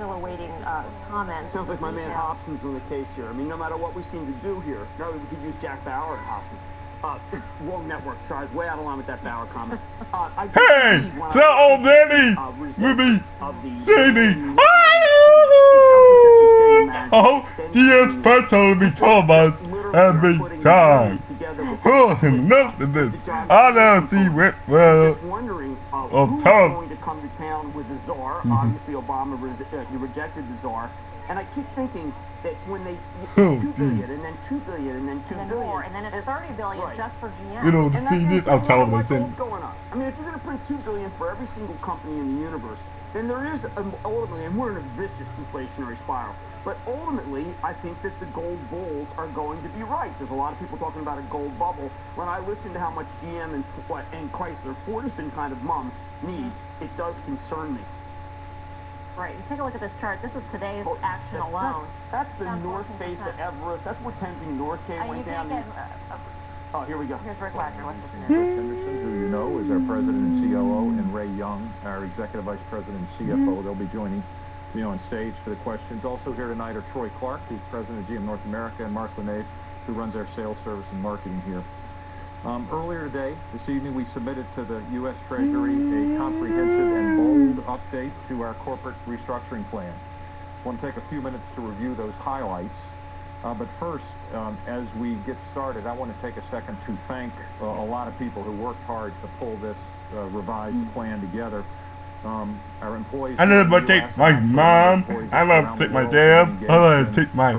still awaiting comments. Sounds like my man Hobson's on the case here. I mean, no matter what we seem to do here, no, we could use Jack Bauer and Hobson. Wrong network. Sorry, I was way out of line with that Bauer comment. Hey, so old Danny will be saying, oh, GS Peso will be told us every time. Oh, nothing this. I don't see what, well, who's going to come to town with the czar. Obviously, Obama rejected the czar. And I keep thinking that when they, it's 2 billion, and then 2 billion, and then 2 billion. More, and then it's 30 billion just for GM. You know, see this, I'll tell them. What's going on? I mean, if you're going to print 2 billion for every single company in the universe, then there is, ultimately, and we're in a vicious inflationary spiral, but ultimately, I think that the gold bulls are going to be right. There's a lot of people talking about a gold bubble. When I listen to how much GM and Chrysler, Ford has been kind of need, it does concern me. Right, and take a look at this chart. This is today's action alone. That's the north face of Everest. That's where Tenzing Norgay went down. Oh, here we go. Here's Rick Wagner. Let's listen to Rich Henderson, who you know is our president and COO, and Ray Young, our executive vice president and CFO. They'll be joining me on stage for the questions. Also here tonight are Troy Clark, who's president of GM North America, and Mark Lenade, who runs our sales service and marketing here. Earlier today, this evening, we submitted to the U.S. Treasury a comprehensive and bold update to our corporate restructuring plan. I want to take a few minutes to review those highlights. But first, as we get started, I want to take a second to thank a lot of people who worked hard to pull this revised plan together. Our employees. I love to take my mom. I love to take my dad. I love to take my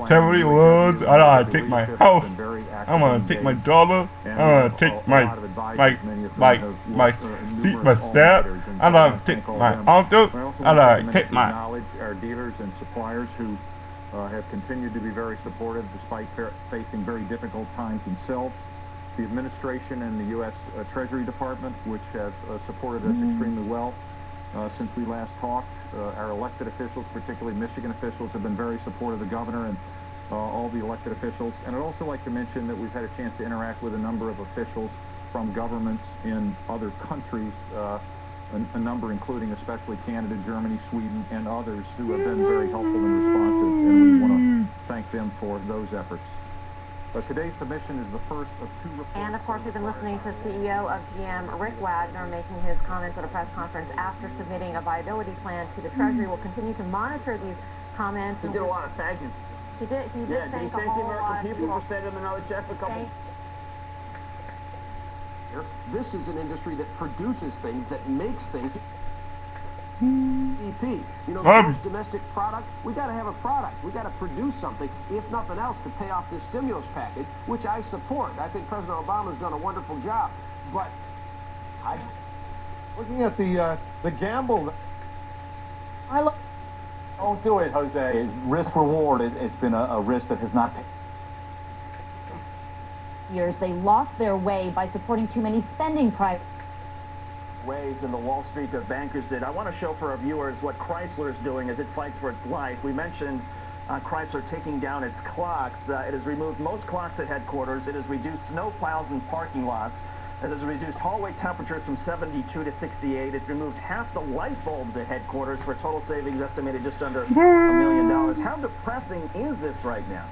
family loans. I love to take my house. I want to take my daughter. I want to take my step. I love to take my uncle. I love to take my our dealers and suppliers who have continued to be very supportive despite facing very difficult times themselves. The administration and the U.S. Treasury Department, which have supported us extremely well since we last talked. Our elected officials, particularly Michigan officials, have been very supportive of the governor and all the elected officials. And I'd also like to mention that we've had a chance to interact with a number of officials from governments in other countries, a number including especially Canada, Germany, Sweden, and others who have been very helpful and responsive, and we want to thank them for those efforts. But today's submission is the first of 2 reports. And of course, we've been listening to CEO of GM, Rick Wagner, making his comments at a press conference after submitting a viability plan to the Treasury. We'll continue to monitor these comments. He did a lot of thanking. He did thank a whole lot of people for sending him another check a couple. This is an industry that produces things, that makes things. EP. You know, the domestic product, we got to have a product. We got to produce something, if nothing else, to pay off this stimulus package, which I support. I think President Obama's done a wonderful job. But looking at the gamble, don't do it, Jose. Risk reward. It's been a risk that has not paid. Years they lost their way by supporting too many spending private ways than the Wall Street bankers did. I want to show for our viewers what Chrysler is doing as it fights for its life. We mentioned Chrysler taking down its clocks. It has removed most clocks at headquarters. It has reduced snow plows in parking lots. It has reduced hallway temperatures from 72 to 68. It's removed half the light bulbs at headquarters for total savings estimated just under $1 million. How depressing is this right now?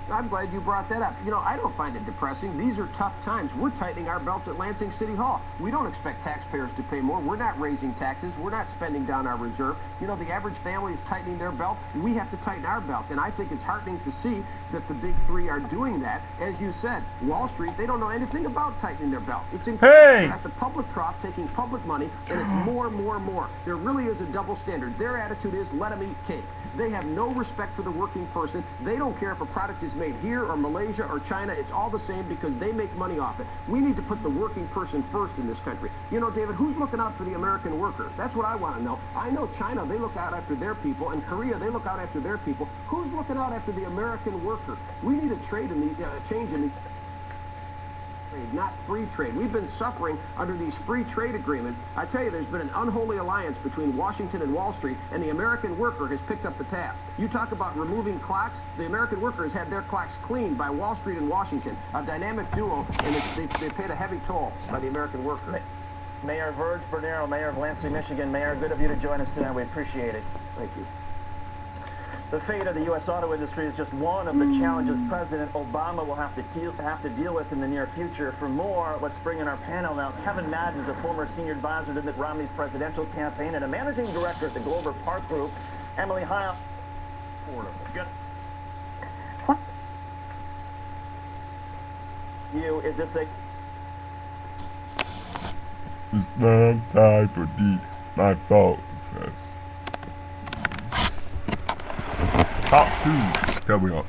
I'm glad you brought that up. You know, I don't find it depressing. These are tough times. We're tightening our belts at Lansing City Hall. We don't expect taxpayers to pay more. We're not raising taxes. We're not spending down our reserve. You know, the average family is tightening their belt. We have to tighten our belts. And I think it's heartening to see that the big 3 are doing that. As you said, Wall Street, they don't know anything about tightening their belt. It's incredible. At the public trough, taking public money, and it's more. There really is a double standard. Their attitude is, let them eat cake. They have no respect for the working person. They don't care if a product is made here or Malaysia or China. It's all the same because they make money off it. We need to put the working person first in this country. You know, David, who's looking out for the American worker? That's what I want to know. I know China, they look out after their people, and Korea, they look out after their people. Who's looking out after the American worker? We need a trade in the change in the not free trade. We've been suffering under these free trade agreements. I tell you, there's been an unholy alliance between Washington and Wall Street, and the American worker has picked up the tab. You talk about removing clocks. The American worker has had their clocks cleaned by Wall Street and Washington. A dynamic duo, and they paid a heavy toll by the American worker. Mayor Verge Bernero, Mayor of Lansing, Michigan. Mayor, good of you to join us tonight. We appreciate it. Thank you. The fate of the U.S. auto industry is just one of the challenges President Obama will have to deal with in the near future. For more, let's bring in our panel now. Kevin Madden is a former senior advisor to Mitt Romney's presidential campaign and a managing director at the Glover Park Group. Emily Heil. Good. What? Is this a... It's not time for my fault, folks. Top 2 coming up.